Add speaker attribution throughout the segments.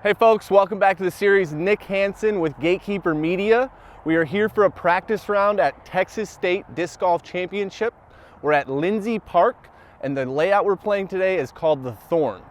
Speaker 1: Hey folks, welcome back to the series. Nick Hanson with Gatekeeper Media. We are here for a practice round at Texas State Disc Golf Championship. We're at Lindsey Park, and the layout we're playing today is called the Thorn.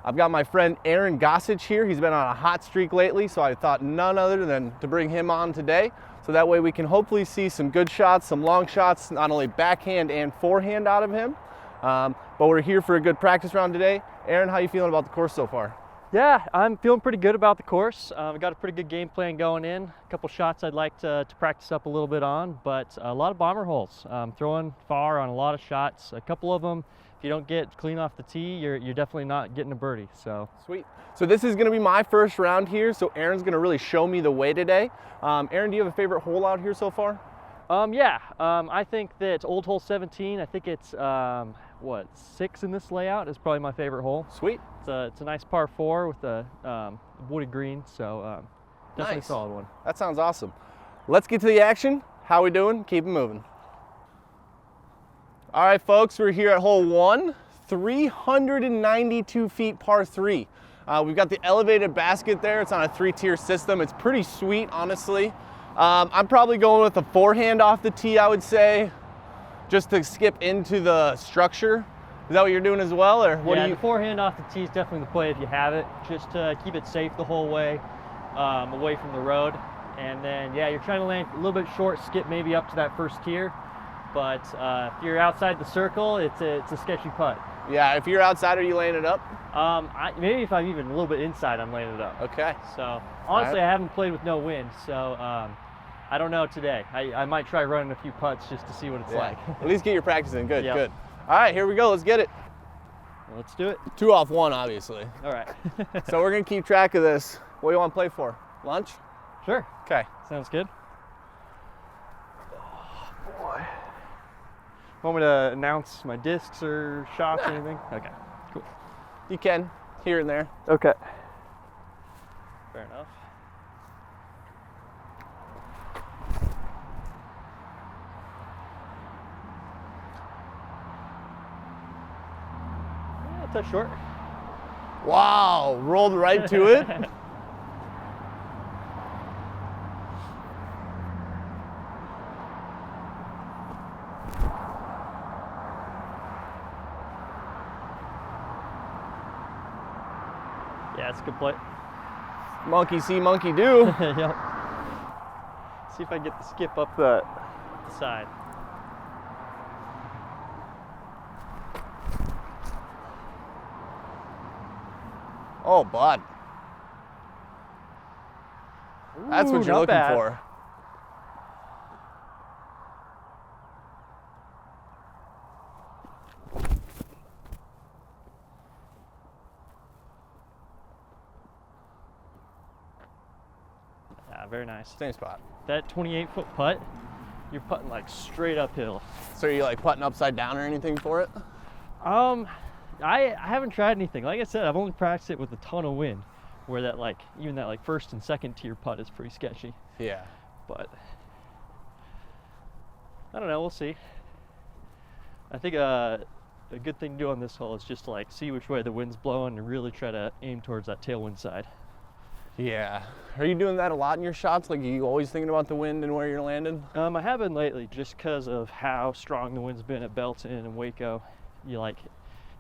Speaker 1: I've got my friend Aaron Gossage here. He's been on a hot streak lately, so I thought none other than to bring him on today. So that way we can hopefully see some good shots, some long shots, not only backhand and forehand out of him. But we're here for a good practice round today. Aaron, how you feeling about the course so far?
Speaker 2: Yeah, I'm feeling pretty good about the course. I've got a pretty good game plan going in. A couple shots I'd like to practice up a little bit on, but a lot of bomber holes. Throwing far on a lot of shots. A couple of them, if you don't get clean off the tee, you're definitely not getting a birdie. So
Speaker 1: sweet. So this is going to be my first round here, so Aaron's going to really show me the way today. Aaron, do you have a favorite hole out here so far?
Speaker 2: I think that old hole 17, I think it's, 6 in this layout is probably my favorite hole.
Speaker 1: Sweet.
Speaker 2: It's a nice par 4 with a wooded green, so definitely
Speaker 1: nice.
Speaker 2: A solid one.
Speaker 1: That sounds awesome. Let's get to the action. How we doing? Keep it moving. All right, folks, we're here at hole 1, 392 feet par 3. We've got the elevated basket there. It's on a 3-tier system. It's pretty sweet, honestly. I'm probably going with a forehand off the tee, I would say, just to skip into the structure. Is that what you're doing as well, or what do you?
Speaker 2: The forehand off the tee is definitely the play if you have it. Just to keep it safe the whole way, away from the road. And then, you're trying to land a little bit short, skip maybe up to that first tier. But if you're outside the circle, it's a sketchy putt.
Speaker 1: Yeah, if you're outside, are you laying it up?
Speaker 2: Maybe if I'm even a little bit inside, I'm laying it up.
Speaker 1: Okay.
Speaker 2: So honestly, I haven't played with no wind, so I don't know today. I might try running a few putts just to see what it's like.
Speaker 1: At least get your practice in. Good,
Speaker 2: Yep.
Speaker 1: good. All right, here we go. Let's get it.
Speaker 2: Well, let's do it.
Speaker 1: 2 off 1, obviously.
Speaker 2: All right.
Speaker 1: So we're gonna keep track of this. What do you want to play for? Lunch?
Speaker 2: Sure.
Speaker 1: Okay.
Speaker 2: Sounds good. Oh, boy. Want me to announce my discs or shots or anything? Okay, cool.
Speaker 1: You can, here and there.
Speaker 2: Okay. Fair enough. Touch short.
Speaker 1: Wow, rolled right to it.
Speaker 2: Yeah, it's a good play.
Speaker 1: Monkey see, monkey do.
Speaker 2: Yep. See if I get the skip up the side.
Speaker 1: Oh, bud. That's what you're looking for.
Speaker 2: Yeah, very nice.
Speaker 1: Same spot.
Speaker 2: That 28-foot putt, you're putting like straight uphill.
Speaker 1: So are you like putting upside down or anything for it?
Speaker 2: I haven't tried anything. Like I said, I've only practiced it with a ton of wind, where that even that first and second tier putt is pretty sketchy.
Speaker 1: Yeah.
Speaker 2: But I don't know. We'll see. I think a good thing to do on this hole is just to see which way the wind's blowing and really try to aim towards that tailwind side.
Speaker 1: Yeah. Are you doing that a lot in your shots? Like, are you always thinking about the wind and where you're landing?
Speaker 2: I have been lately, just because of how strong the wind's been at Belton and Waco.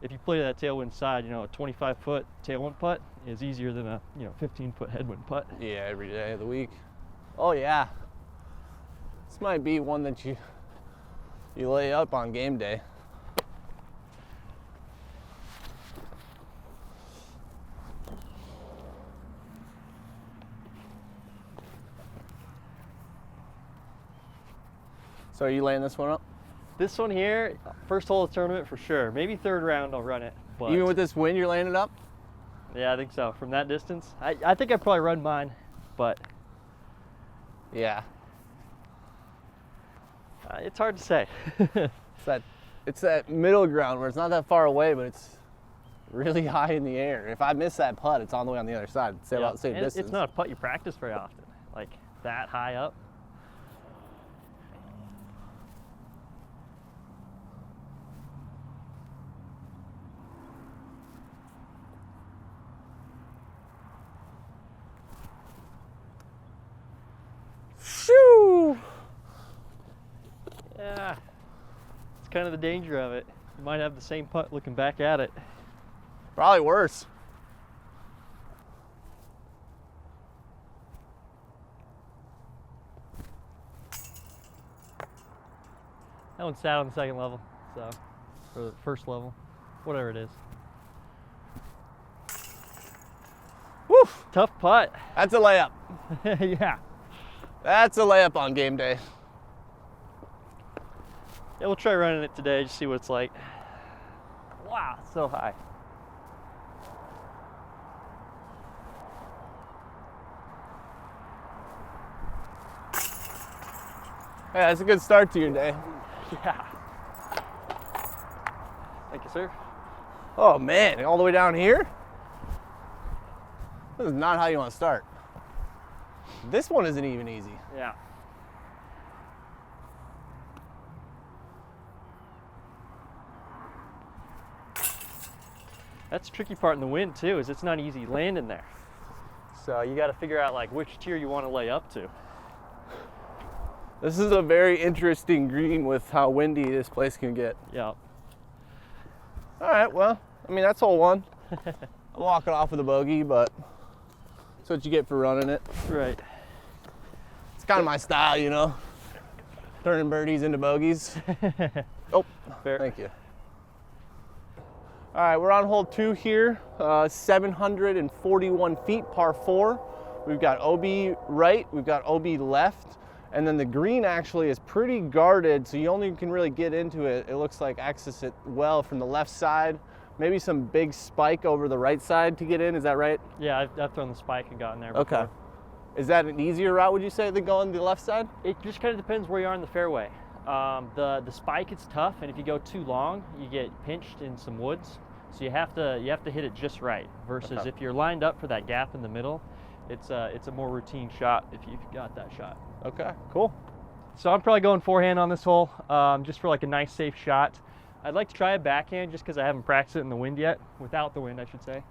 Speaker 2: If you play that tailwind side, a 25-foot tailwind putt is easier than a 15-foot headwind putt.
Speaker 1: Yeah, every day of the week. Oh yeah. This might be one that you lay up on game day. So are you laying this one up?
Speaker 2: This one here, first hole of the tournament for sure. Maybe third round I'll run it. But
Speaker 1: even with this wind, you're laying it up?
Speaker 2: Yeah, I think so. From that distance, I think I'd probably run mine, but
Speaker 1: yeah,
Speaker 2: it's hard to say.
Speaker 1: it's that middle ground where it's not that far away, but it's really high in the air. If I miss that putt, it's on the way on the other side. It's about the same distance.
Speaker 2: It's not a putt you practice very often, like that high up. kind of the danger of it. You might have the same putt looking back at it.
Speaker 1: Probably worse.
Speaker 2: That one sat on the second level, so, or the first level, whatever it is.
Speaker 1: Woof!
Speaker 2: Tough putt.
Speaker 1: That's a layup.
Speaker 2: Yeah.
Speaker 1: That's a layup on game day.
Speaker 2: Yeah, we'll try running it today, just see what it's like. Wow, it's so high.
Speaker 1: Yeah, that's a good start to your day.
Speaker 2: Yeah. Thank you, sir.
Speaker 1: Oh man, all the way down here? This is not how you want to start. This one isn't even easy.
Speaker 2: Yeah. That's the tricky part in the wind too, is it's not easy landing there. So you got to figure out like which tier you want to lay up to.
Speaker 1: This is a very interesting green with how windy this place can get.
Speaker 2: Yeah.
Speaker 1: All right, well, I mean, that's hole one. I'm walking off with a bogey, but that's what you get for running it.
Speaker 2: Right.
Speaker 1: It's kind of my style, you know, turning birdies into bogeys. Oh,
Speaker 2: Fair.
Speaker 1: Thank you. All right, we're on hole 2 here, 741 feet, par 4. We've got OB right, we've got OB left, and then the green actually is pretty guarded, so you only can really get into it. It looks like access it well from the left side. Maybe some big spike over the right side to get in, is that right?
Speaker 2: Yeah, I've thrown the spike and gotten there before.
Speaker 1: Okay. Is that an easier route, would you say, than going the left side?
Speaker 2: It just kind of depends where you are in the fairway. The spike, it's tough, and if you go too long, you get pinched in some woods. So you have to hit it just right. Versus
Speaker 1: Okay.
Speaker 2: if you're lined up for that gap in the middle, it's a more routine shot if you've got that shot.
Speaker 1: Okay, cool.
Speaker 2: So I'm probably going forehand on this hole, just for like a nice safe shot. I'd like to try a backhand just because I haven't practiced it in the wind yet, without the wind, I should say.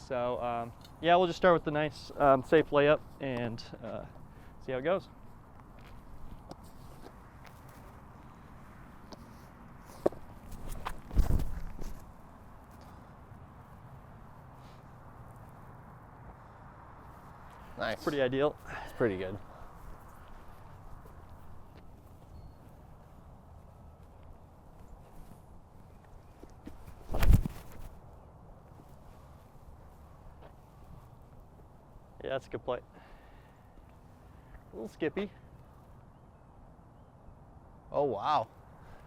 Speaker 2: So yeah, we'll just start with the nice safe layup and see how it goes.
Speaker 1: Nice.
Speaker 2: Pretty ideal.
Speaker 1: It's pretty good.
Speaker 2: Yeah, that's a good play. A little skippy.
Speaker 1: Oh, wow.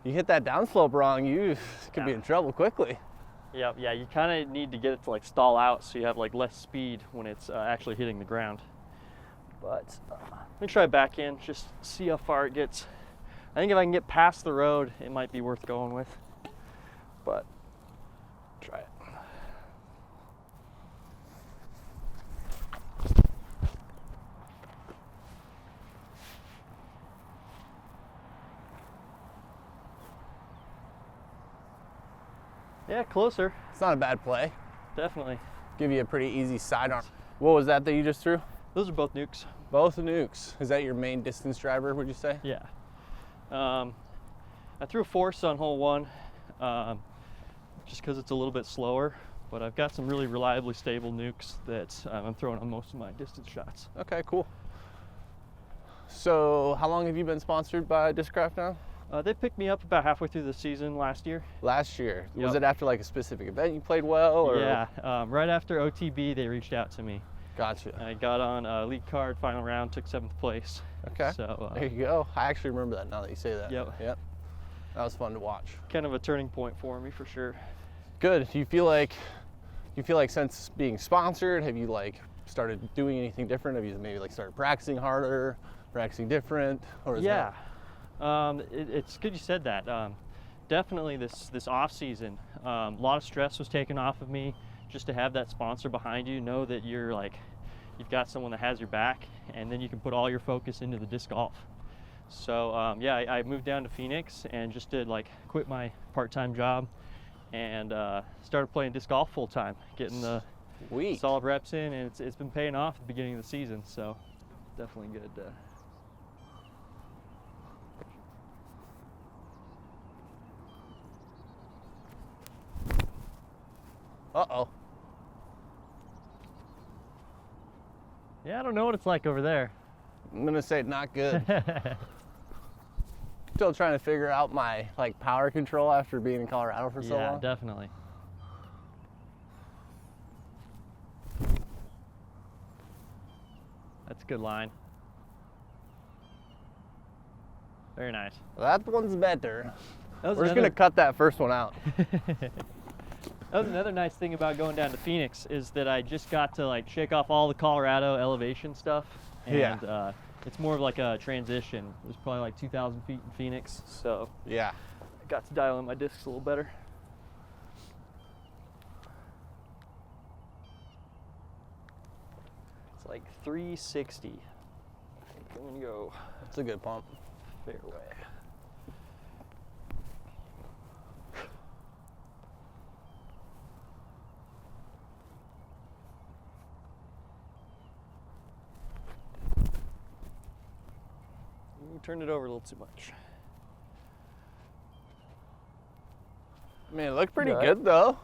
Speaker 1: You hit that downslope wrong, you could be in trouble quickly.
Speaker 2: Yeah, you kind of need to get it to like stall out so you have like less speed when it's actually hitting the ground. But let me try back in, just see how far it gets. I think if I can get past the road, it might be worth going with. But try it. Yeah, closer.
Speaker 1: It's not a bad play.
Speaker 2: Definitely.
Speaker 1: Give you a pretty easy sidearm. What was that you just threw?
Speaker 2: Those are both nukes.
Speaker 1: Both nukes. Is that your main distance driver, would you say?
Speaker 2: Yeah. I threw a force on hole 1 just because it's a little bit slower, but I've got some really reliably stable nukes that I'm throwing on most of my distance shots.
Speaker 1: Okay, cool. So how long have you been sponsored by Discraft now?
Speaker 2: They picked me up about halfway through the season last year.
Speaker 1: Last year.
Speaker 2: Yep.
Speaker 1: Was it after like a specific event you played well? Or?
Speaker 2: Yeah, right after OTB they reached out to me.
Speaker 1: Gotcha.
Speaker 2: I got on a league card, final round, took 7th place.
Speaker 1: Okay.
Speaker 2: So
Speaker 1: there you go. I actually remember that now that you say that.
Speaker 2: Yep.
Speaker 1: That was fun to watch.
Speaker 2: Kind of a turning point for me for sure.
Speaker 1: Good. Do you feel like since being sponsored, have you like started doing anything different? Have you maybe like started practicing harder, practicing different, or is
Speaker 2: Yeah. It's good you said that. Definitely this off season, a lot of stress was taken off of me just to have that sponsor behind you, know that you're like, you've got someone that has your back, and then you can put all your focus into the disc golf. So yeah, I moved down to Phoenix and just quit my part-time job and started playing disc golf full time, getting the
Speaker 1: Sweet.
Speaker 2: solid reps in, and it's been paying off at the beginning of the season. So definitely good.
Speaker 1: Uh-oh.
Speaker 2: Yeah, I don't know what it's like over there.
Speaker 1: I'm gonna say not good. Still trying to figure out my like power control after being in Colorado for so long.
Speaker 2: Yeah, definitely. That's a good line. Very nice.
Speaker 1: That one's better.
Speaker 2: That
Speaker 1: We're just gonna cut that first one out.
Speaker 2: That was another nice thing about going down to Phoenix is that I just got to like shake off all the Colorado elevation stuff. And
Speaker 1: Yeah.
Speaker 2: It's more of like a transition. It was probably like 2,000 feet in Phoenix, so
Speaker 1: Yeah.
Speaker 2: I got to dial in my discs a little better. It's like 360. I think I'm gonna go
Speaker 1: That's a good pump.
Speaker 2: fairway. You turned it over a little too much.
Speaker 1: I mean, it looked pretty
Speaker 2: Right.
Speaker 1: good though.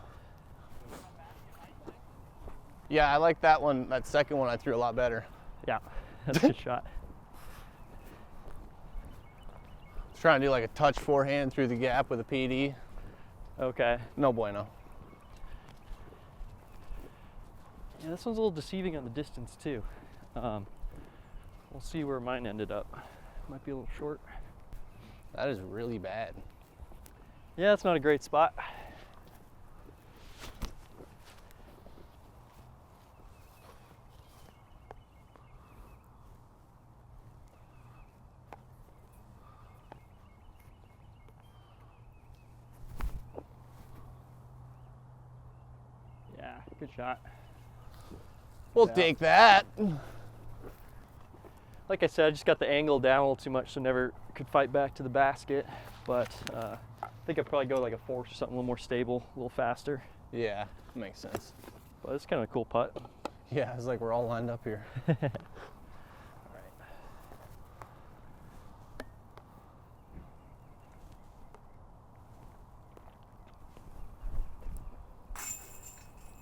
Speaker 1: Yeah, I like that one. That second one I threw a lot better.
Speaker 2: Yeah, that's a good shot.
Speaker 1: I was trying to do like a touch forehand through the gap with a PD.
Speaker 2: Okay.
Speaker 1: No bueno.
Speaker 2: Yeah, this one's a little deceiving on the distance too. We'll see where mine ended up. Might be a little short.
Speaker 1: That is really bad.
Speaker 2: Yeah, it's not a great spot. Yeah, good shot.
Speaker 1: We'll
Speaker 2: Yeah.
Speaker 1: take that.
Speaker 2: Like I said, I just got the angle down a little too much, so never could fight back to the basket. But I think I'd probably go like a force or something a little more stable, a little faster.
Speaker 1: Yeah, makes sense.
Speaker 2: But it's kind of a cool putt.
Speaker 1: Yeah, it's like we're all lined up here.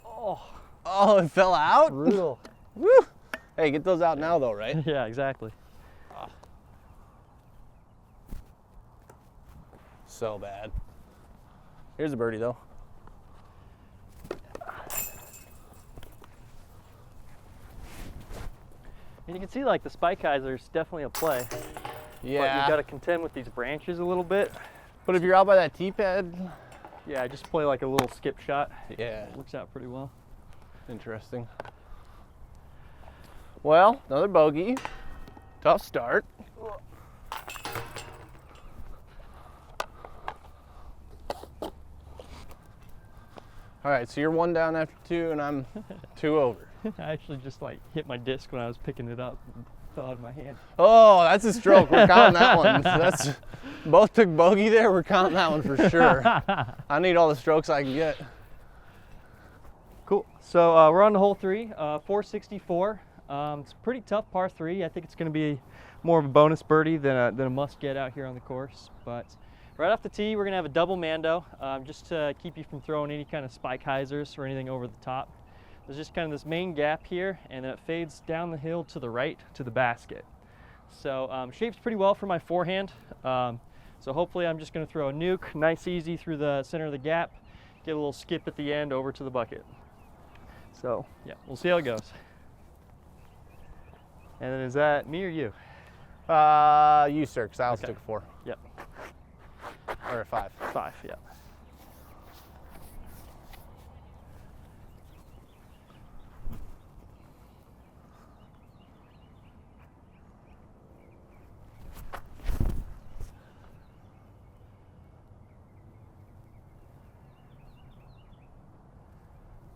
Speaker 2: Oh,
Speaker 1: Oh, it fell out?
Speaker 2: brutal.
Speaker 1: Woo! Hey, get those out now though, right?
Speaker 2: Yeah, exactly.
Speaker 1: So bad. Here's a birdie though.
Speaker 2: And you can see like the spike hyzer's definitely a play.
Speaker 1: Yeah.
Speaker 2: But you've got to contend with these branches a little bit.
Speaker 1: But if you're out by that tee pad,
Speaker 2: Yeah, I just play like a little skip shot.
Speaker 1: yeah,
Speaker 2: It works out pretty well.
Speaker 1: interesting. Well, another bogey. Tough start. All right, so you're one down after two, and I'm two over.
Speaker 2: I actually just like hit my disc when I was picking it up and fell out of my hand.
Speaker 1: Oh, that's a stroke. We're counting that one. So that's both took bogey there. We're counting that one for sure. I need all the strokes I can get.
Speaker 2: Cool. So we're on to hole 3, 464. It's a pretty tough par 3. I think it's going to be more of a bonus birdie than a must get out here on the course. But right off the tee, we're going to have a double mando just to keep you from throwing any kind of spike hyzers or anything over the top. There's just kind of this main gap here, and then it fades down the hill to the right to the basket. So shapes pretty well for my forehand. So hopefully I'm just going to throw a nuke, nice easy through the center of the gap, get a little skip at the end over to the bucket. So yeah, we'll see how it goes. And then is that me or you?
Speaker 1: You, sir, because I also
Speaker 2: Okay.
Speaker 1: took 4.
Speaker 2: Yep,
Speaker 1: Or a 5.
Speaker 2: 5, yeah.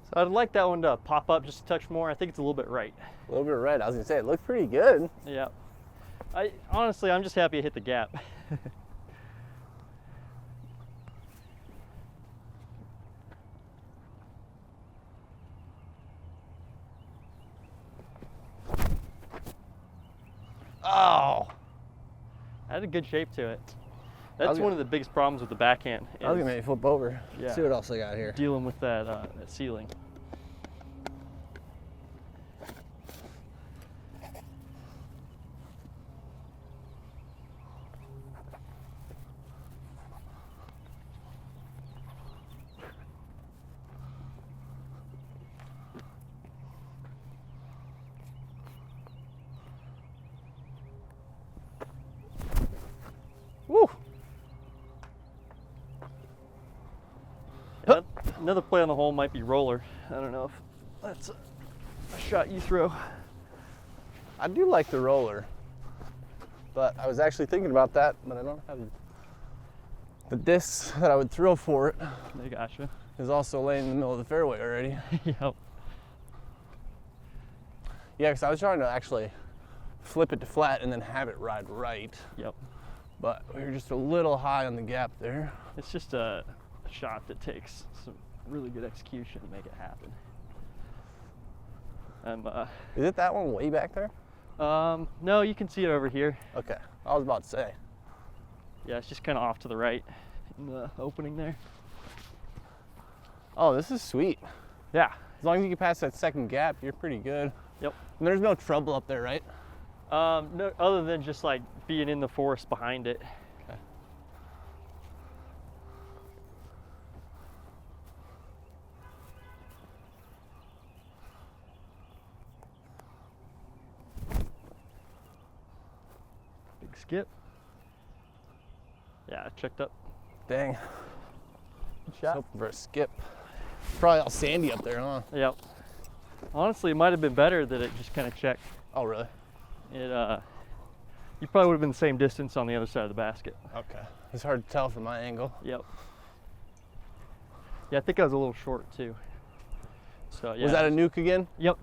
Speaker 2: So I'd like that one to pop up just a touch more. I think it's a little bit right.
Speaker 1: A little bit of red. I was going to say, it looked pretty good.
Speaker 2: Yeah. Honestly, I'm just happy I hit the gap.
Speaker 1: Oh,
Speaker 2: I had a good shape to it. That's one of the biggest problems with the backhand.
Speaker 1: I was gonna make me flip over.
Speaker 2: Yeah.
Speaker 1: See what else I got here.
Speaker 2: Dealing with that, that ceiling.
Speaker 1: Woo!
Speaker 2: Yeah, another play on the hole might be roller. I don't know if that's a shot you throw.
Speaker 1: I do like the roller, but I was actually thinking about that, but I don't have the disc that I would throw for it.
Speaker 2: I gotcha.
Speaker 1: Is also laying in the middle of the fairway already.
Speaker 2: Yep.
Speaker 1: Yeah, because I was trying to actually flip it to flat and then have it ride right.
Speaker 2: Yep.
Speaker 1: But we were just a little high on the gap there.
Speaker 2: It's just a shot that takes some really good execution to make it happen.
Speaker 1: Is it that one way back there?
Speaker 2: No, you can see it over here.
Speaker 1: Okay, I was about to say.
Speaker 2: Yeah, it's just kind of off to the right in the opening there.
Speaker 1: Oh, this is sweet.
Speaker 2: Yeah.
Speaker 1: As long as you can pass that second gap, you're pretty good.
Speaker 2: Yep.
Speaker 1: And there's no trouble up there, right?
Speaker 2: No, other than just like being in the forest behind it.
Speaker 1: Okay.
Speaker 2: Big skip. Yeah, checked up.
Speaker 1: Dang.
Speaker 2: Good shot.
Speaker 1: Hoping for a skip. Probably all sandy up there, huh?
Speaker 2: Yep. Honestly, it might have been better that it just kind of checked.
Speaker 1: Oh, really?
Speaker 2: It, you probably would have been the same distance on the other side of the basket.
Speaker 1: Okay. It's hard to tell from my angle.
Speaker 2: Yep. Yeah, I think I was a little short too. So yeah.
Speaker 1: Was that a nuke again?
Speaker 2: Yep.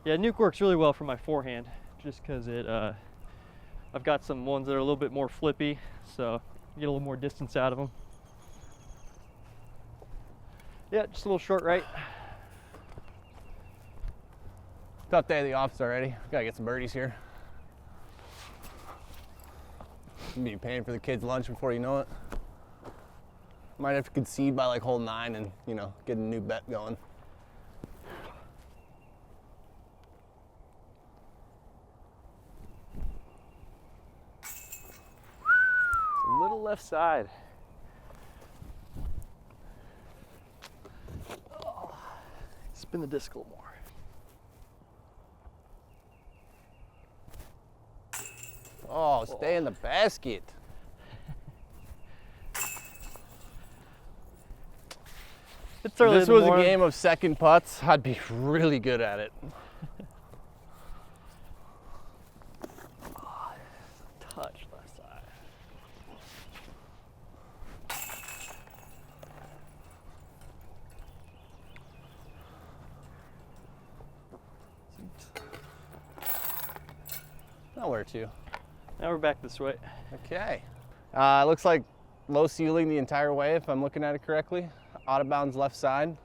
Speaker 2: Yeah, nuke works really well for my forehand, just because it. I've got some ones that are a little bit more flippy, so you get a little more distance out of them. Yeah, just a little short right.
Speaker 1: Tough day of the office already. Gotta get some birdies here. Gonna be paying for the kids' lunch before you know it. Might have to concede by like hole 9 and, you know, get a new bet going.
Speaker 2: A little left side. Oh, spin the disc a little more.
Speaker 1: Oh, stay in the basket.
Speaker 2: It's early
Speaker 1: If this
Speaker 2: in the
Speaker 1: was a
Speaker 2: morning.
Speaker 1: game of second putts, I'd be really good at it.
Speaker 2: Touch left side.
Speaker 1: Nowhere to.
Speaker 2: Now we're back this way.
Speaker 1: Okay. It looks like low ceiling the entire way, if I'm looking at it correctly. Out of bounds left side.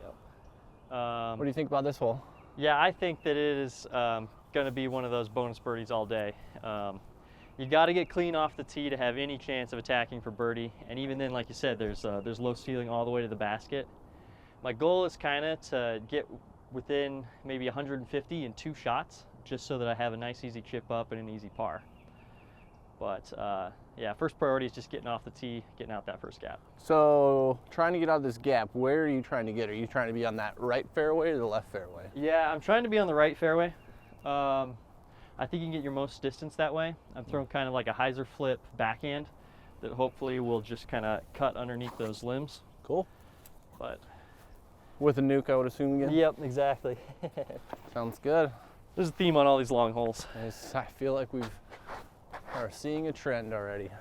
Speaker 2: Yep.
Speaker 1: What do you think about this hole?
Speaker 2: Yeah, I think that it is going to be one of those bonus birdies all day. You got to get clean off the tee to have any chance of attacking for birdie. And even then, like you said, there's low ceiling all the way to the basket. My goal is kind of to get within maybe 150 in 2 shots, just so that I have a nice easy chip up and an easy par. But yeah, first priority is just getting off the tee, getting out that first gap.
Speaker 1: So, trying to get out of this gap, where are you trying to get? Are you trying to be on that right fairway or the left fairway?
Speaker 2: Yeah, I'm trying to be on the right fairway. I think you can get your most distance that way. I'm throwing kind of like a hyzer flip backhand that hopefully will just kind of cut underneath those limbs.
Speaker 1: Cool.
Speaker 2: But
Speaker 1: With a nuke, I would assume again?
Speaker 2: yep, exactly.
Speaker 1: Sounds good.
Speaker 2: There's a theme on all these long holes.
Speaker 1: I feel like we are seeing a trend already.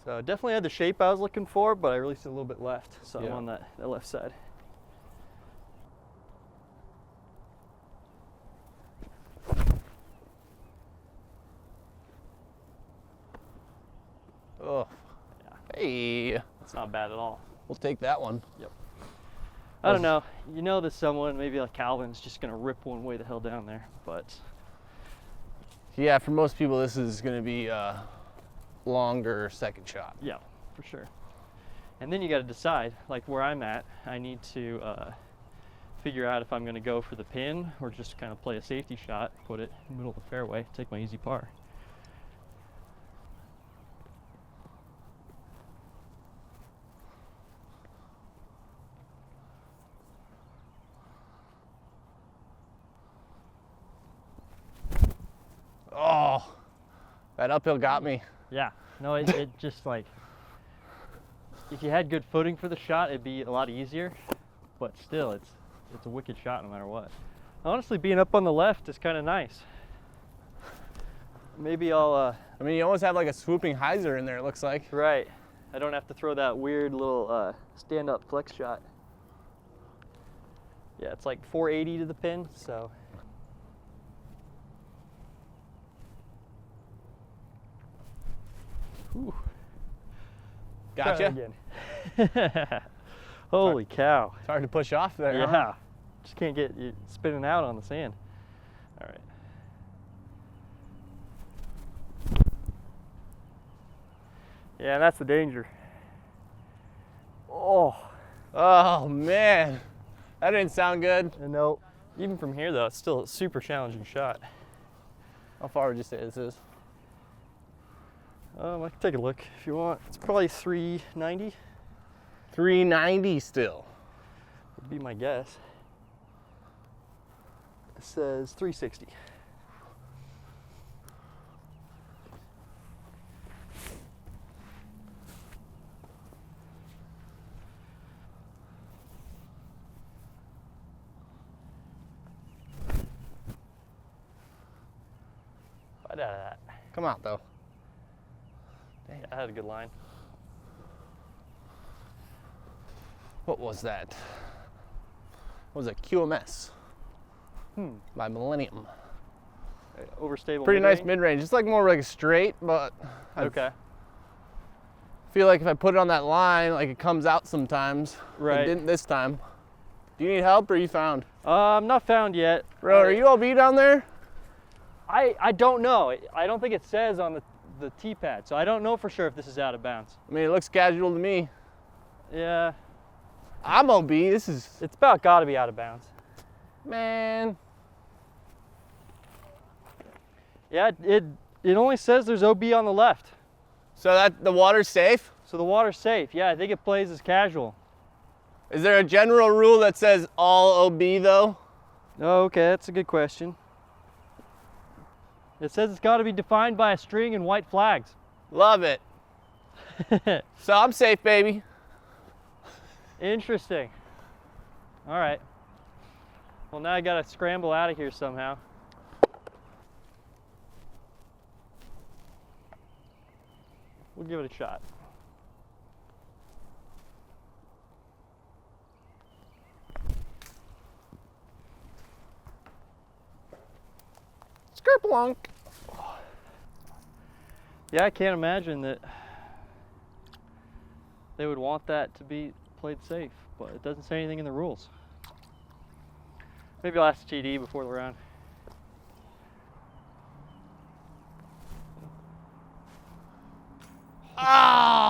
Speaker 2: So definitely had the shape I was looking for, but I released it a little bit left, so
Speaker 1: Yeah.
Speaker 2: I'm on that left side.
Speaker 1: Oh, Hey,
Speaker 2: It's not bad at all.
Speaker 1: we'll take that one.
Speaker 2: Yep. I don't know. You know that someone, maybe like Calvin's, just going to rip one way the hell down there. But
Speaker 1: Yeah, for most people, this is going to be a longer second shot.
Speaker 2: yeah, for sure. And then you got to decide, like where I'm at, I need to figure out if I'm going to go for the pin or just kind of play a safety shot, put it in the middle of the fairway, take my easy par.
Speaker 1: Oh, that uphill got me.
Speaker 2: Yeah, no, it just like, if you had good footing for the shot, it'd be a lot easier, but still, it's a wicked shot no matter what. Honestly, being up on the left is kind of nice. Maybe I'll,
Speaker 1: I mean, you almost have like a swooping hyzer in there, it looks like.
Speaker 2: right, I don't have to throw that weird little stand-up flex shot. Yeah, it's like 480 to the pin, so. Whew.
Speaker 1: Gotcha.
Speaker 2: Again. Holy cow.
Speaker 1: It's hard to push off there.
Speaker 2: Yeah.
Speaker 1: Huh?
Speaker 2: Just can't get you spinning out on the sand. All right. Yeah, that's the danger. Oh.
Speaker 1: Oh, man. That didn't sound good.
Speaker 2: No. Even from here, though, it's still a super challenging shot.
Speaker 1: How far would you say this is?
Speaker 2: I can take a look if you want. It's probably 390.
Speaker 1: 390 still.
Speaker 2: Would be my guess. It says 360. Right out of that.
Speaker 1: Come out, though.
Speaker 2: Yeah, I had a good line.
Speaker 1: What was that? What was it? QMS by Millennium.
Speaker 2: Overstable.
Speaker 1: Pretty nice
Speaker 2: mid-range?
Speaker 1: mid-range. It's like more like a straight, but I
Speaker 2: Okay.
Speaker 1: feel like if I put it on that line, like it comes out sometimes.
Speaker 2: Right.
Speaker 1: It didn't this time. Do you need help or are you found?
Speaker 2: I'm not found yet.
Speaker 1: Bro, are you OB down there?
Speaker 2: I don't know. I don't think it says on the tee pad, so I don't know for sure if this is out of bounds.
Speaker 1: I mean, it looks casual to me.
Speaker 2: Yeah,
Speaker 1: I'm OB. This is,
Speaker 2: it's about got to be out of bounds.
Speaker 1: man.
Speaker 2: Yeah, it only says there's OB on the left,
Speaker 1: So that the water's safe?
Speaker 2: so the water's safe. Yeah, I think it plays as casual.
Speaker 1: Is there a general rule that says all OB though?
Speaker 2: Oh, okay, that's a good question. It says it's got to be defined by a string and white flags.
Speaker 1: Love it. So I'm safe, baby.
Speaker 2: Interesting. All right. Well, now I got to scramble out of here somehow. We'll give it a shot.
Speaker 1: Skerplunk.
Speaker 2: Yeah, I can't imagine that they would want that to be played safe, but it doesn't say anything in the rules. Maybe I'll ask TD before the round.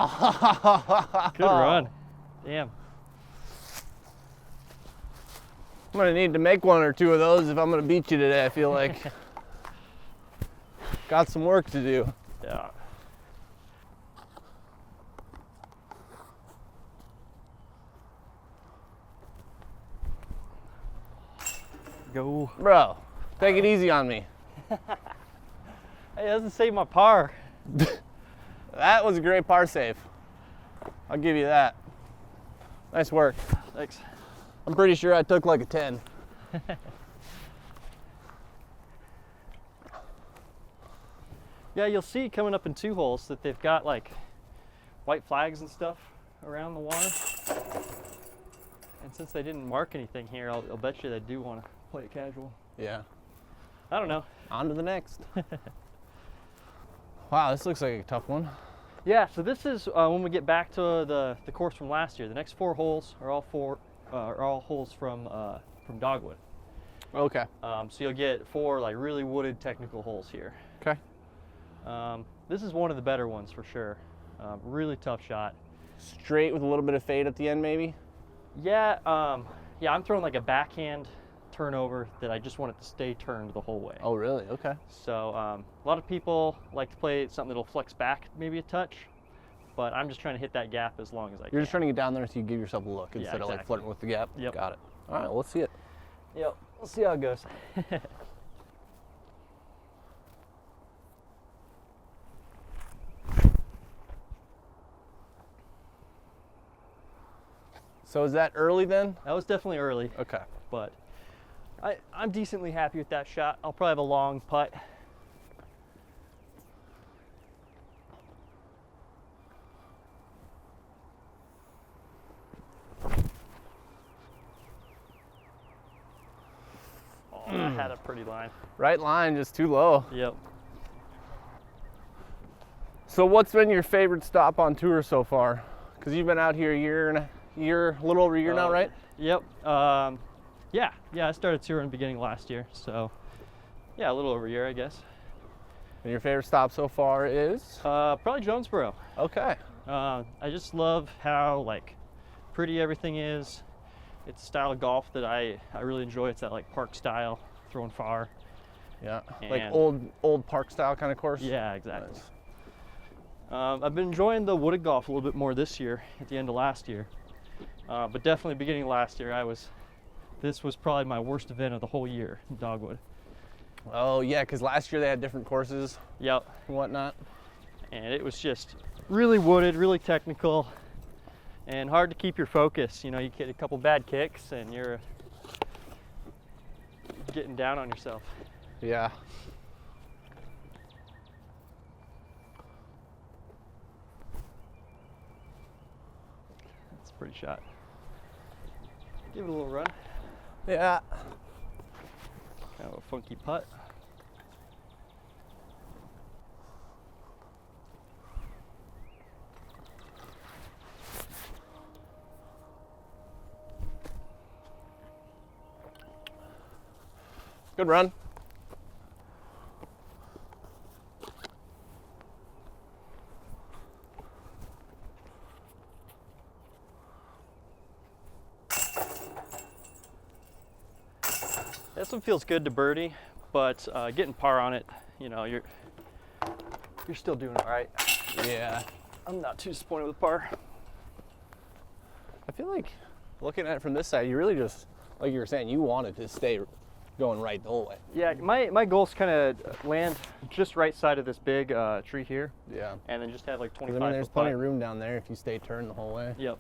Speaker 1: Oh!
Speaker 2: Good run. Damn.
Speaker 1: I'm gonna need to make one or two of those if I'm gonna beat you today, I feel like. Got some work to do.
Speaker 2: Yeah. Go.
Speaker 1: Bro, take it easy on me.
Speaker 2: Hey, it doesn't save my par.
Speaker 1: That was a great par save. I'll give you that. Nice work.
Speaker 2: Thanks.
Speaker 1: I'm pretty sure I took like a 10.
Speaker 2: Yeah, you'll see coming up in 2 holes that they've got like white flags and stuff around the water. And since they didn't mark anything here, I'll bet you they do want to play it casual.
Speaker 1: Yeah.
Speaker 2: I don't know.
Speaker 1: On to the next. Wow, this looks like a tough one.
Speaker 2: Yeah, so this is when we get back to the course from last year. The next 4 holes are all holes from Dogwood.
Speaker 1: Okay.
Speaker 2: So you'll get 4 like really wooded technical holes here.
Speaker 1: Okay.
Speaker 2: This is one of the better ones for sure. Really tough shot.
Speaker 1: Straight with a little bit of fade at the end, maybe?
Speaker 2: Yeah, yeah, I'm throwing like a backhand turnover that I just want it to stay turned the whole way.
Speaker 1: Oh, really? Okay.
Speaker 2: So a lot of people like to play something that'll flex back maybe a touch, but I'm just trying to hit that gap as long as I can.
Speaker 1: You're just trying to get down there so you give yourself a look
Speaker 2: Yeah,
Speaker 1: instead of like
Speaker 2: exactly.
Speaker 1: flirting with the gap?
Speaker 2: Yep.
Speaker 1: Got it. All right, well, let's see it.
Speaker 2: Yep, we'll see how it goes.
Speaker 1: So is that early then?
Speaker 2: That was definitely early,
Speaker 1: Okay.
Speaker 2: but I'm decently happy with that shot. I'll probably have a long putt. Oh, that had a pretty line.
Speaker 1: Right line, just too low.
Speaker 2: Yep.
Speaker 1: So what's been your favorite stop on tour so far? Because you've been out here a little over a year now, right?
Speaker 2: Yep. Yeah, I started touring in the beginning of last year, so yeah, a little over a year, I guess.
Speaker 1: And your favorite stop so far is?
Speaker 2: Probably Jonesboro.
Speaker 1: Okay.
Speaker 2: I just love how like pretty everything is. It's a style of golf that I really enjoy. It's that like park style, throwing far.
Speaker 1: Yeah.
Speaker 2: And
Speaker 1: Like old park style kind of course?
Speaker 2: Yeah, exactly.
Speaker 1: Nice.
Speaker 2: I've been enjoying the wooded golf a little bit more this year at the end of last year. But definitely beginning of last year, this was probably my worst event of the whole year, Dogwood.
Speaker 1: Oh yeah, because last year they had different courses
Speaker 2: Yep.
Speaker 1: and whatnot.
Speaker 2: And it was just really wooded, really technical, and hard to keep your focus. You know, you get a couple bad kicks and you're getting down on yourself.
Speaker 1: Yeah.
Speaker 2: That's a pretty shot. Give it a little run.
Speaker 1: Yeah.
Speaker 2: Kind of a funky putt.
Speaker 1: Good run.
Speaker 2: This one feels good to birdie, but getting par on it, you know, you're still doing all right.
Speaker 1: Yeah.
Speaker 2: I'm not too disappointed with par.
Speaker 1: I feel like looking at it from this side, you really just, like you were saying, you wanted to stay going right the whole way.
Speaker 2: Yeah, my goal is kind of land just right side of this big tree here,
Speaker 1: Yeah.
Speaker 2: and then just have like
Speaker 1: 'Cause,
Speaker 2: 25
Speaker 1: I mean, there's
Speaker 2: foot
Speaker 1: plenty
Speaker 2: putt.
Speaker 1: of room down there if you stay turned the whole way.
Speaker 2: Yep.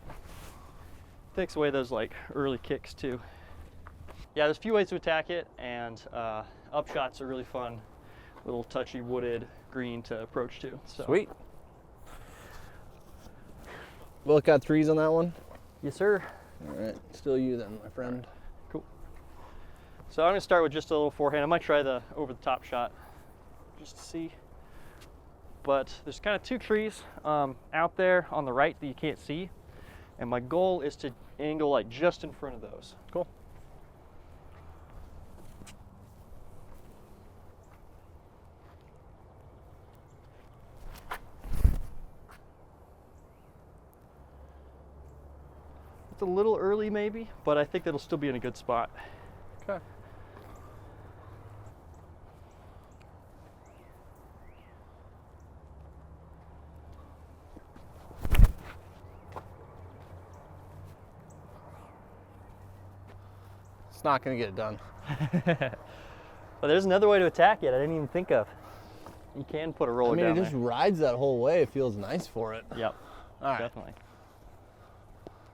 Speaker 2: Takes away those like early kicks too. Yeah, there's a few ways to attack it, and up shots are really fun. Little touchy wooded green to approach to. So.
Speaker 1: Sweet. Well, got threes on that one?
Speaker 2: Yes, sir.
Speaker 1: All right, still you then, my friend.
Speaker 2: Cool. So I'm gonna start with just a little forehand. I might try the over the top shot just to see. But there's kind of 2 trees out there on the right that you can't see. And my goal is to angle like just in front of those.
Speaker 1: Cool.
Speaker 2: It's a little early maybe, but I think that'll still be in a good spot.
Speaker 1: Okay. It's not going to get it done.
Speaker 2: But there's another way to attack it I didn't even think of. You can put a roller
Speaker 1: I mean,
Speaker 2: down
Speaker 1: it just rides that whole way. It feels nice for it.
Speaker 2: there. Yep,
Speaker 1: All right.
Speaker 2: definitely.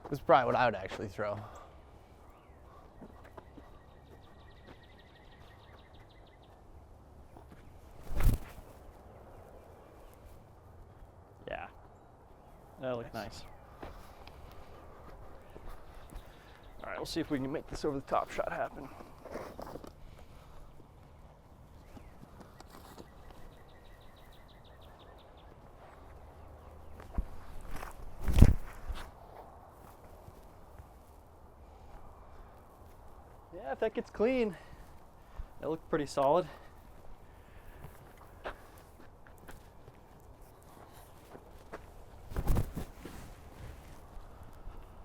Speaker 1: This is probably what I would actually throw.
Speaker 2: Yeah, that looks nice. All right, we'll see if we can make this over the top shot happen. if that gets clean, that looked pretty solid.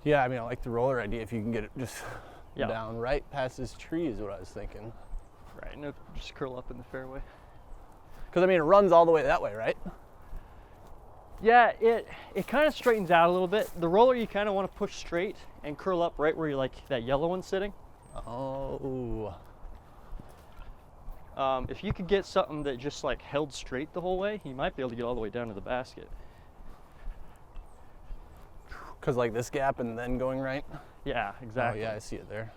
Speaker 1: Yeah, I mean, I like the roller idea if you can get it just
Speaker 2: Yeah.
Speaker 1: down right past this tree is what I was thinking.
Speaker 2: Right, and it'll just curl up in the fairway.
Speaker 1: Because, I mean, it runs all the way that way, right?
Speaker 2: Yeah, it kind of straightens out a little bit. The roller you kind of want to push straight and curl up right where you like that yellow one sitting.
Speaker 1: Oh.
Speaker 2: If you could get something that just like held straight the whole way, you might be able to get all the way down to the basket.
Speaker 1: Because like this gap and then going right?
Speaker 2: Yeah, exactly.
Speaker 1: Oh yeah, I see it there.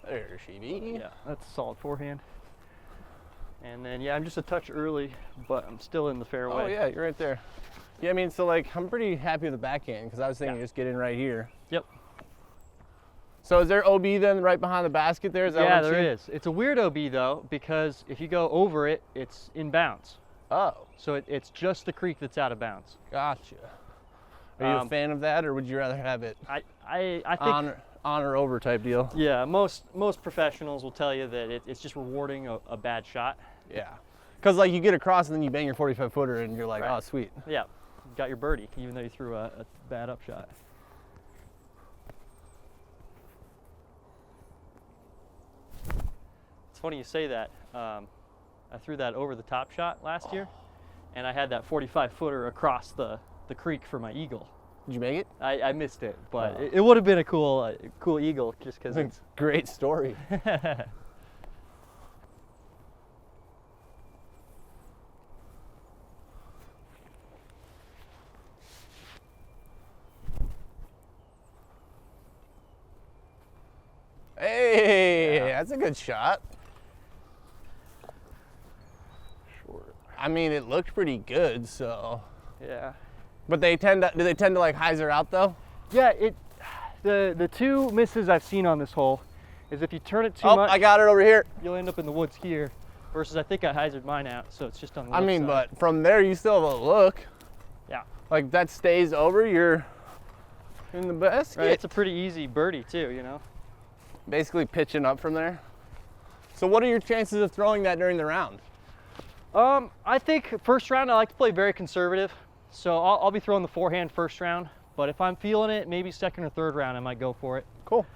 Speaker 1: There she be.
Speaker 2: Yeah, that's a solid forehand. And then, yeah, I'm just a touch early, but I'm still in the fairway.
Speaker 1: Oh yeah, you're right there. Yeah, I mean, so like, I'm pretty happy with the backhand because I was thinking just get in right here.
Speaker 2: Yep.
Speaker 1: So is there OB then right behind the basket there? Is that
Speaker 2: Yeah,
Speaker 1: what
Speaker 2: there is. It's a weird OB though, because if you go over it, it's in bounds.
Speaker 1: Oh,
Speaker 2: So it's just the creek that's out of bounds.
Speaker 1: gotcha. Are you a fan of that, or would you rather have it
Speaker 2: I think
Speaker 1: on or over type deal?
Speaker 2: yeah, most professionals will tell you that it's just rewarding a bad shot.
Speaker 1: Yeah. Because like you get across and then you bang your 45 footer and you're like,
Speaker 2: Right.
Speaker 1: oh, sweet.
Speaker 2: Yeah, you got your birdie, even though you threw a bad up shot. It's funny you say that. I threw that over the top shot last year, and I had that 45 footer across the creek for my eagle.
Speaker 1: Did you make it?
Speaker 2: I missed it, but
Speaker 1: Oh.
Speaker 2: it would have been a cool eagle just because it's.
Speaker 1: Great story. Hey, that's a good shot.
Speaker 2: Short.
Speaker 1: I mean, it looked pretty good, so.
Speaker 2: Yeah.
Speaker 1: But do they tend to like hyzer out though?
Speaker 2: Yeah, the two misses I've seen on this hole is if you turn it too
Speaker 1: Oh,
Speaker 2: much,
Speaker 1: I got it over here.
Speaker 2: you'll end up in the woods here. Versus I think I hyzered mine out, so it's just on the
Speaker 1: I
Speaker 2: left
Speaker 1: mean,
Speaker 2: side.
Speaker 1: but from there you still have a look.
Speaker 2: Yeah.
Speaker 1: Like that stays over, you're in the basket.
Speaker 2: Right, it's a pretty easy birdie too, you know.
Speaker 1: Basically pitching up from there. So what are your chances of throwing that during the round?
Speaker 2: I think first round I like to play very conservative, so I'll be throwing the forehand first round. But if I'm feeling it, maybe second or third round I might go for it.
Speaker 1: Cool.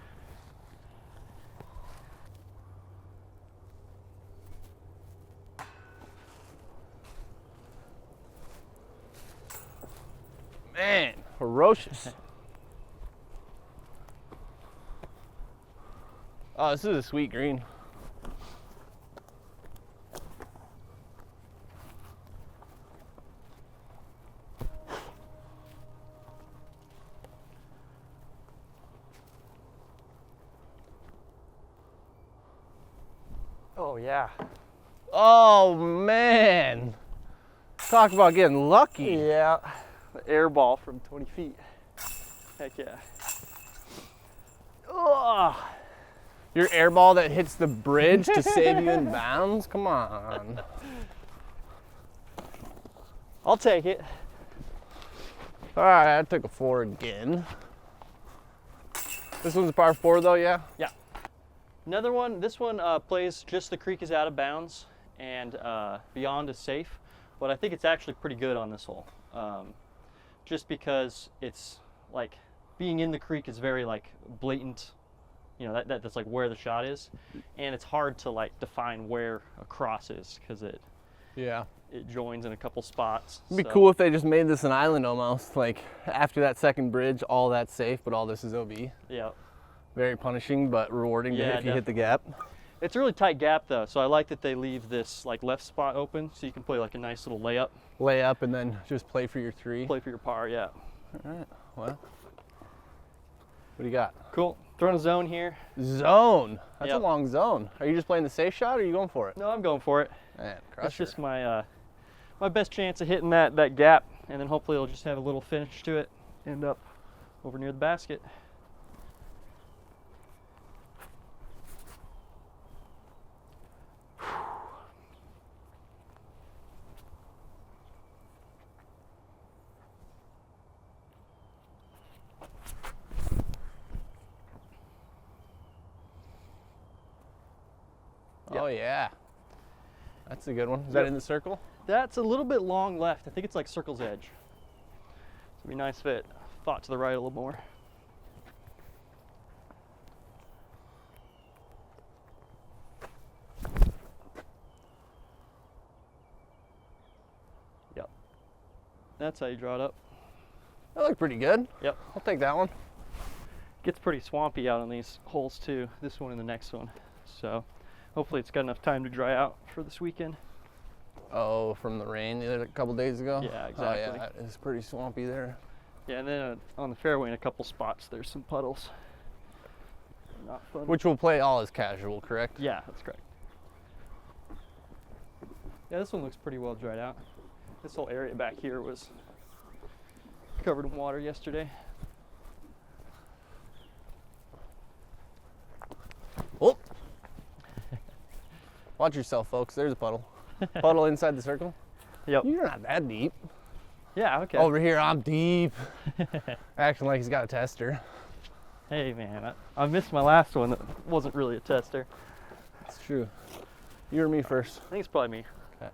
Speaker 1: Man, ferocious. Oh, this is a sweet green.
Speaker 2: Oh yeah.
Speaker 1: Oh man. Talk about getting lucky.
Speaker 2: Yeah. The air ball from 20 feet. Heck yeah. Oh.
Speaker 1: Your air ball that hits the bridge to save you in bounds? Come on.
Speaker 2: I'll take it.
Speaker 1: All right, I took a 4 again. This one's a par 4 though, yeah?
Speaker 2: Yeah. Another one, this one plays just the creek is out of bounds and beyond is safe, but I think it's actually pretty good on this hole. Just because it's like being in the creek is very like blatant, you know, that's like where the shot is, and it's hard to like define where a cross is because it joins in a couple spots.
Speaker 1: It'd be cool if they just made this an island almost, like after that second bridge, all that's safe, but all this is OB.
Speaker 2: Yeah.
Speaker 1: Very punishing, but rewarding if you hit the gap.
Speaker 2: It's a really tight gap though, so I like that they leave this like left spot open so you can play like a nice little layup.
Speaker 1: Lay up and then just play for your 3.
Speaker 2: Play for your par, yeah.
Speaker 1: All right, well, what do you got?
Speaker 2: Cool. Throwing a zone here.
Speaker 1: Zone. That's a
Speaker 2: Yep.
Speaker 1: long zone. Are you just playing the safe shot or are you going for it?
Speaker 2: No, I'm going for it.
Speaker 1: Man,
Speaker 2: That's
Speaker 1: crusher.
Speaker 2: just my my best chance of hitting that gap, and then hopefully it'll just have a little finish to it, end up over near the basket. Yep.
Speaker 1: Oh yeah. That's a good one. Is that in the circle?
Speaker 2: That's a little bit long left. I think it's like circle's edge. It'd be nice if it fought to the right a little more. Yep. That's how you draw it up.
Speaker 1: That looked pretty good.
Speaker 2: Yep.
Speaker 1: I'll take that one.
Speaker 2: Gets pretty swampy out on these holes too, this one and the next one. So hopefully it's got enough time to dry out for this weekend.
Speaker 1: Oh, from the rain the other couple days ago?
Speaker 2: Yeah, exactly.
Speaker 1: Oh, yeah, it's pretty swampy there.
Speaker 2: Yeah, and then on the fairway in a couple spots, there's some puddles. Not fun.
Speaker 1: Which we'll play all as casual, correct?
Speaker 2: Yeah, that's correct. Yeah, this one looks pretty well dried out. This whole area back here was covered in water yesterday.
Speaker 1: Oh! Watch yourself, folks. There's a puddle. Puddle inside the circle.
Speaker 2: Yep.
Speaker 1: You're not that deep.
Speaker 2: Yeah, okay.
Speaker 1: Over here, I'm deep. Acting like he's got a tester.
Speaker 2: Hey, man, I missed my last one that wasn't really a tester.
Speaker 1: It's true. You or me first?
Speaker 2: I think it's probably me.
Speaker 1: Okay.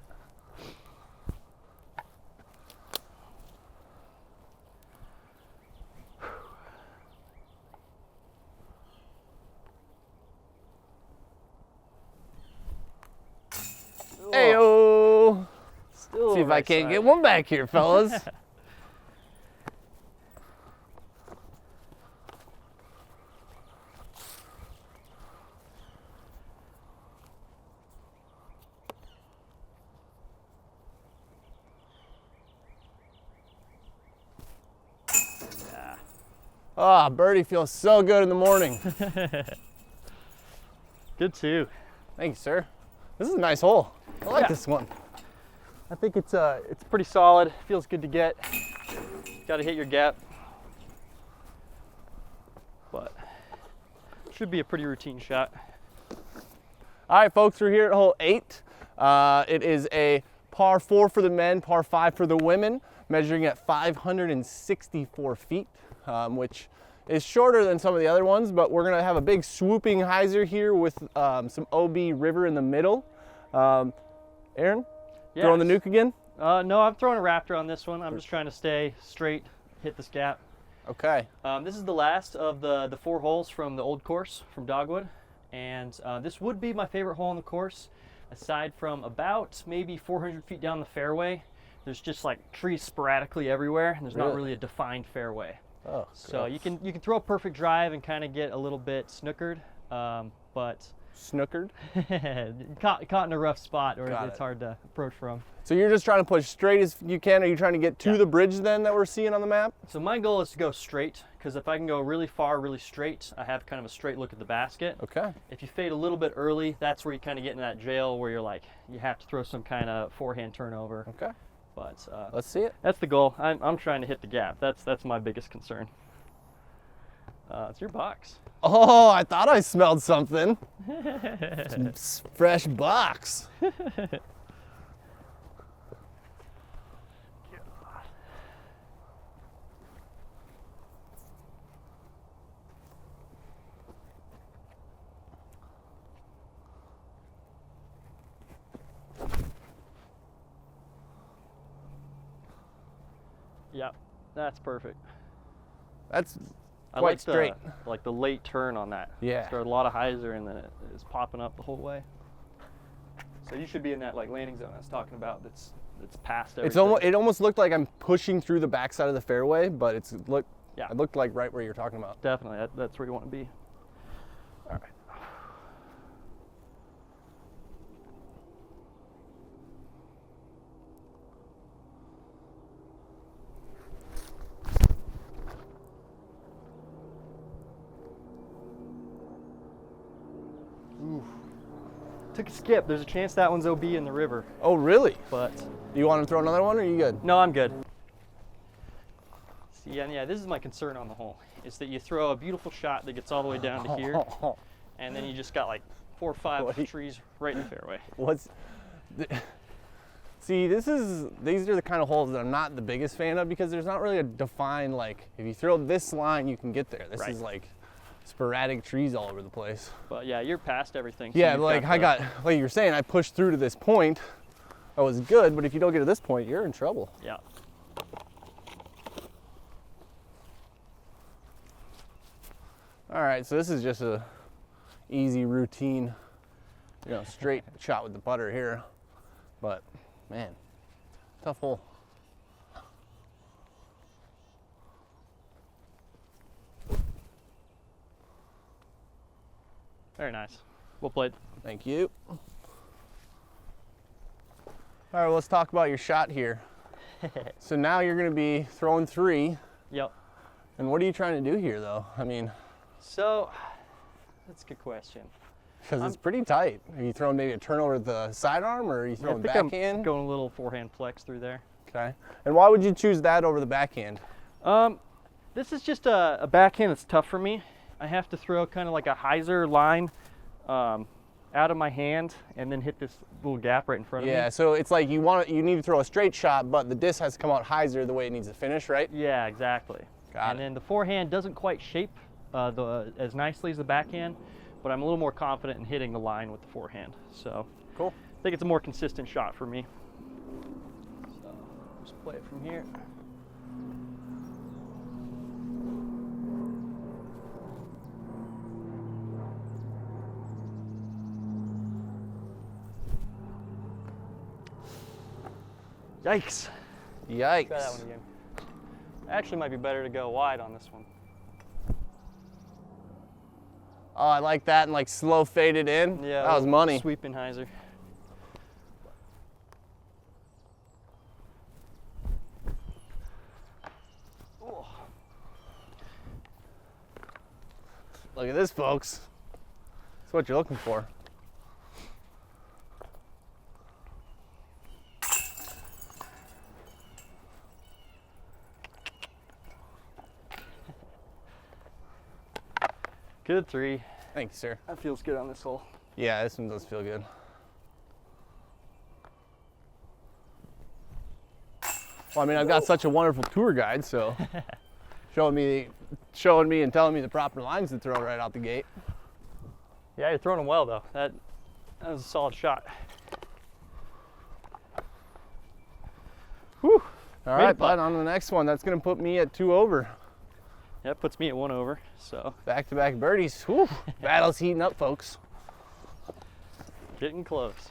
Speaker 1: Heyo!
Speaker 2: Still
Speaker 1: See if I
Speaker 2: right
Speaker 1: can't
Speaker 2: side.
Speaker 1: get one back here, fellas. Ah, birdie feels so good in the morning.
Speaker 2: Good too.
Speaker 1: Thank you, sir. This is a nice hole. I like
Speaker 2: Yeah.
Speaker 1: this one.
Speaker 2: I think it's pretty solid. Feels good to get. Got to hit your gap, but should be a pretty routine shot.
Speaker 1: All right, folks, we're here at hole 8. It is a par 4 for the men, par 5 for the women, measuring at 564 feet, which is shorter than some of the other ones, but we're gonna have a big swooping hyzer here with some OB river in the middle. Aaron, throwing the nuke again?
Speaker 2: No, I'm throwing a Raptor on this one. I'm just trying to stay straight, hit this gap.
Speaker 1: Okay.
Speaker 2: This is the last of the 4 holes from the old course from Dogwood, and this would be my favorite hole on the course, aside from about maybe 400 feet down the fairway. There's just like trees sporadically everywhere, and there's not really a defined fairway.
Speaker 1: Oh,
Speaker 2: so you can throw a perfect drive and kind of get a little bit snookered, but
Speaker 1: snookered?
Speaker 2: caught in a rough spot, or
Speaker 1: Got
Speaker 2: it's
Speaker 1: it.
Speaker 2: hard to approach from.
Speaker 1: So you're just trying to push straight as you can? Are you trying to get to the bridge then that we're seeing on the map?
Speaker 2: So my goal is to go straight, because if I can go really far, really straight, I have kind of a straight look at the basket.
Speaker 1: Okay.
Speaker 2: If you fade a little bit early, that's where you kind of get in that jail where you're like, you have to throw some kind of forehand turnover.
Speaker 1: Okay.
Speaker 2: But
Speaker 1: Let's see it.
Speaker 2: that's the goal. I'm trying to hit the gap. That's my biggest concern. It's your box.
Speaker 1: Oh, I thought I smelled something. Fresh box.
Speaker 2: Yep, that's perfect.
Speaker 1: That's
Speaker 2: I
Speaker 1: quite
Speaker 2: like
Speaker 1: straight.
Speaker 2: the late turn on that.
Speaker 1: Yeah.
Speaker 2: Started a lot of hyzer and then it is popping up the whole way. So you should be in that like landing zone I was talking about. That's past everything.
Speaker 1: It almost looked like I'm pushing through the backside of the fairway, but it looked like right where you're talking about.
Speaker 2: Definitely, that's where you want to be. All right. Ooh. Took a skip. There's a chance that one's OB in the river,
Speaker 1: Oh, really?
Speaker 2: but
Speaker 1: Do you want to throw another one, or are you good?
Speaker 2: no, I'm good. See, and yeah, this is my concern on the hole, is that you throw a beautiful shot that gets all the way down to here, and then you just got like 4 or 5 trees right in the fairway.
Speaker 1: See, these are the kind of holes that I'm not the biggest fan of, because there's not really a defined, like, if you throw this line, you can get there. This
Speaker 2: Right.
Speaker 1: is like sporadic trees all over the place.
Speaker 2: But yeah, you're past everything. So
Speaker 1: Yeah,
Speaker 2: you've
Speaker 1: like like you were saying, I pushed through to this point. I was good, but if you don't get to this point, you're in trouble.
Speaker 2: Yeah.
Speaker 1: All right, so this is just a easy routine, you know, straight shot with the putter here. But man, tough hole.
Speaker 2: Very nice. Well played.
Speaker 1: Thank you. All right, well, let's talk about your shot here. So now you're going to be throwing 3.
Speaker 2: Yep.
Speaker 1: And what are you trying to do here, though? I mean,
Speaker 2: so that's a good question.
Speaker 1: because it's pretty tight. Are you throwing maybe a turnover with the sidearm, or are you throwing backhand?
Speaker 2: I'm going a little forehand flex through there.
Speaker 1: Okay. And why would you choose that over the backhand?
Speaker 2: This is just a backhand that's tough for me. I have to throw kind of like a hyzer line out of my hand and then hit this little gap right in front of me.
Speaker 1: Yeah, so it's like you need to throw a straight shot, but the disc has to come out hyzer the way it needs to finish, right?
Speaker 2: Yeah, exactly.
Speaker 1: Got it.
Speaker 2: Then the forehand doesn't quite shape as nicely as the backhand, but I'm a little more confident in hitting the line with the forehand. So
Speaker 1: Cool.
Speaker 2: I think it's a more consistent shot for me. So just play it from here. Yikes.
Speaker 1: Yikes.
Speaker 2: Try that one again. Actually might be better to go wide on this one.
Speaker 1: Oh, I like that, and like slow faded in.
Speaker 2: Yeah,
Speaker 1: that was money.
Speaker 2: Sweeping hyzer. Oh.
Speaker 1: Look at this, folks. That's what you're looking for.
Speaker 2: Good 3.
Speaker 1: Thank you, sir.
Speaker 2: That feels good on this hole.
Speaker 1: Yeah, this one does feel good. Well, I mean, I've got such a wonderful tour guide, so showing me and telling me the proper lines to throw right out the gate.
Speaker 2: Yeah, you're throwing them well though. That was a solid shot. Whew.
Speaker 1: All right, bud, on to the next one. That's going to put me at 2 over.
Speaker 2: That puts me at 1 over, so.
Speaker 1: Back-to-back birdies. Whew. Battle's heating up, folks.
Speaker 2: Getting close.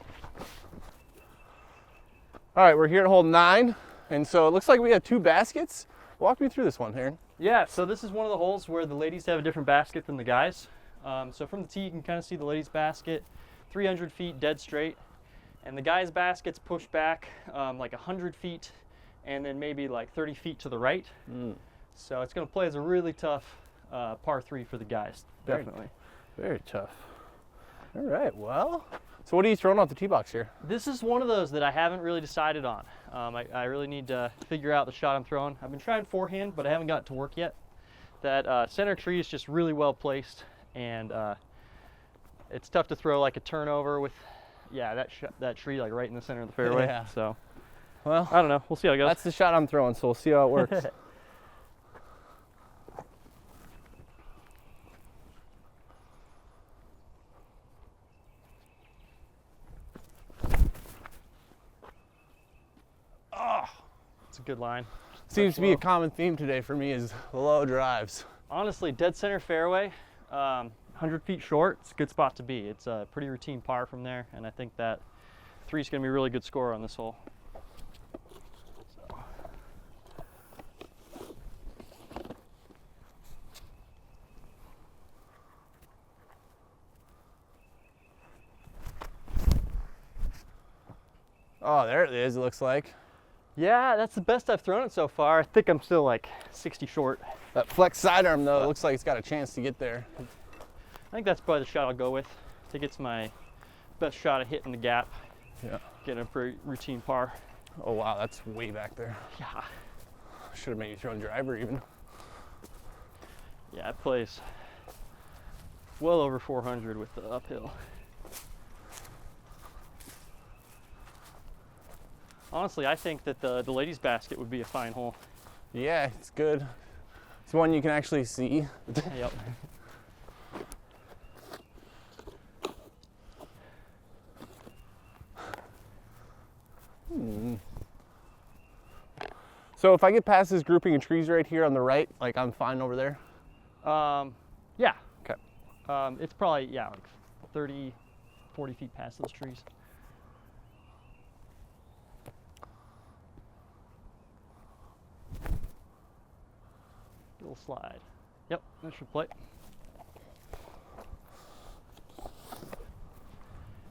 Speaker 1: All right, we're here at hole 9, and so it looks like we have 2 baskets. Walk me through this one, Aaron.
Speaker 2: Yeah, so this is one of the holes where the ladies have a different basket than the guys. So from the tee, you can kind of see the ladies' basket, 300 feet dead straight, and the guys' basket's pushed back like 100 feet, and then maybe like 30 feet to the right. So it's going to play as a really tough par 3 for the guys, definitely.
Speaker 1: Very tough. All right, well, so what are you throwing off the tee box here?
Speaker 2: This is one of those that I haven't really decided on. I really need to figure out the shot I'm throwing. I've been trying forehand, but I haven't got it to work yet. That center tree is just really well placed, and it's tough to throw like a turnover with, that tree like right in the center of the fairway.
Speaker 1: Yeah.
Speaker 2: So,
Speaker 1: Well,
Speaker 2: I don't know. We'll see how it goes.
Speaker 1: that's the shot I'm throwing, so we'll see how it works.
Speaker 2: It's a good line.
Speaker 1: Seems to be a common theme today for me is the low drives.
Speaker 2: Honestly, dead center fairway, 100 feet short, it's a good spot to be. It's a pretty routine par from there, and I think that 3 is going to be a really good score on this hole. So.
Speaker 1: Oh, there it is, it looks like.
Speaker 2: Yeah, that's the best I've thrown it so far. I think I'm still like 60 short.
Speaker 1: That flex sidearm, though, it looks like it's got a chance to get there.
Speaker 2: I think that's probably the shot I'll go with. I think it's my best shot at hitting the gap.
Speaker 1: Yeah.
Speaker 2: Getting a pretty routine par.
Speaker 1: Oh, wow, that's way back there.
Speaker 2: Yeah.
Speaker 1: Should have maybe thrown driver even.
Speaker 2: Yeah, it plays well over 400 with the uphill. Honestly, I think that the ladies' basket would be a fine hole.
Speaker 1: Yeah, it's good. It's one you can actually see.
Speaker 2: Yep.
Speaker 1: So if I get past this grouping of trees right here on the right, like I'm fine over there?
Speaker 2: Yeah.
Speaker 1: Okay.
Speaker 2: It's probably, yeah, like 30, 40 feet past those trees. Little slide. Yep, that should play.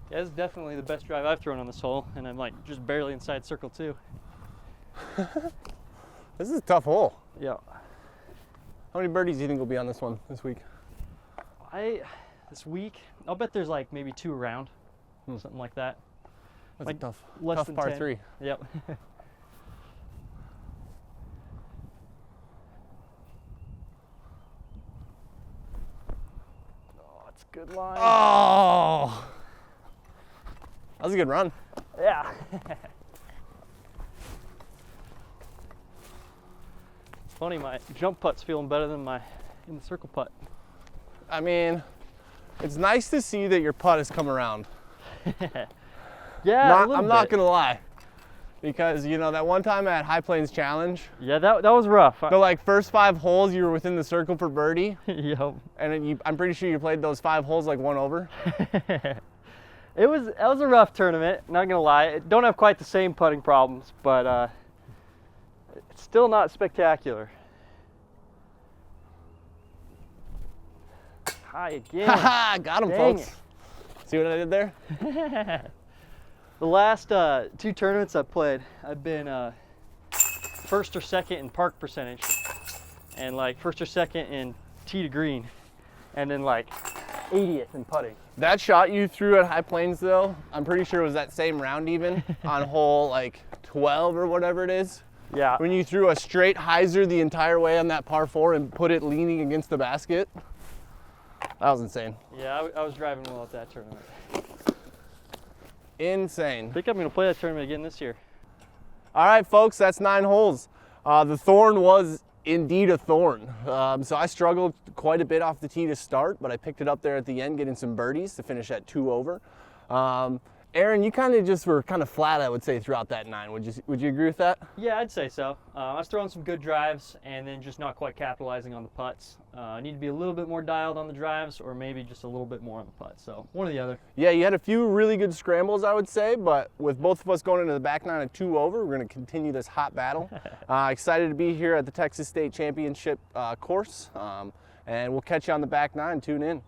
Speaker 2: Yeah, this is definitely the best drive I've thrown on this hole, and I'm like just barely inside circle 2.
Speaker 1: This is a tough hole.
Speaker 2: Yeah.
Speaker 1: How many birdies do you think will be on this one this week?
Speaker 2: This week, I'll bet there's like maybe 2 around, something like that.
Speaker 1: That's
Speaker 2: like
Speaker 1: a tough,
Speaker 2: less
Speaker 1: tough
Speaker 2: than
Speaker 1: par
Speaker 2: 10.
Speaker 1: 3.
Speaker 2: Yep. Oh, it's a good line.
Speaker 1: Oh! That was a good run.
Speaker 2: Yeah. It's funny, my jump putt's feeling better than my in the circle putt.
Speaker 1: I mean, it's nice to see that your putt has come around.
Speaker 2: Yeah,
Speaker 1: I'm not gonna lie, because you know that one time at High Plains Challenge.
Speaker 2: Yeah, that was rough.
Speaker 1: The like first 5 holes you were within the circle for birdie.
Speaker 2: Yep.
Speaker 1: And then I'm pretty sure you played those 5 holes like 1 over.
Speaker 2: That was a rough tournament. Not gonna lie, don't have quite the same putting problems, but it's still not spectacular. High again.
Speaker 1: Haha, got him,
Speaker 2: Dang
Speaker 1: folks. See what I did there?
Speaker 2: The last 2 tournaments I've played, I've been first or second in park percentage, and like first or second in tee to green, and then like 80th in putting.
Speaker 1: That shot you threw at High Plains though, I'm pretty sure it was that same round even on hole like 12 or whatever it is.
Speaker 2: Yeah.
Speaker 1: When you threw a straight hyzer the entire way on that par 4 and put it leaning against the basket. That was insane.
Speaker 2: Yeah, I was driving well at that tournament.
Speaker 1: Insane.
Speaker 2: I think I'm gonna play that tournament again this year.
Speaker 1: All right, folks, that's 9 holes. The Thorn was indeed a thorn. So I struggled quite a bit off the tee to start, but I picked it up there at the end, getting some birdies to finish at 2 over. Aaron, you kind of just were kind of flat, I would say, throughout that 9. Would you agree with that?
Speaker 2: Yeah, I'd say so. I was throwing some good drives and then just not quite capitalizing on the putts. I need to be a little bit more dialed on the drives, or maybe just a little bit more on the putts. So one or the other.
Speaker 1: Yeah, you had a few really good scrambles, I would say, but with both of us going into the back 9 at 2 over, we're going to continue this hot battle. Excited to be here at the Texas State Championship course, and we'll catch you on the back 9. Tune in.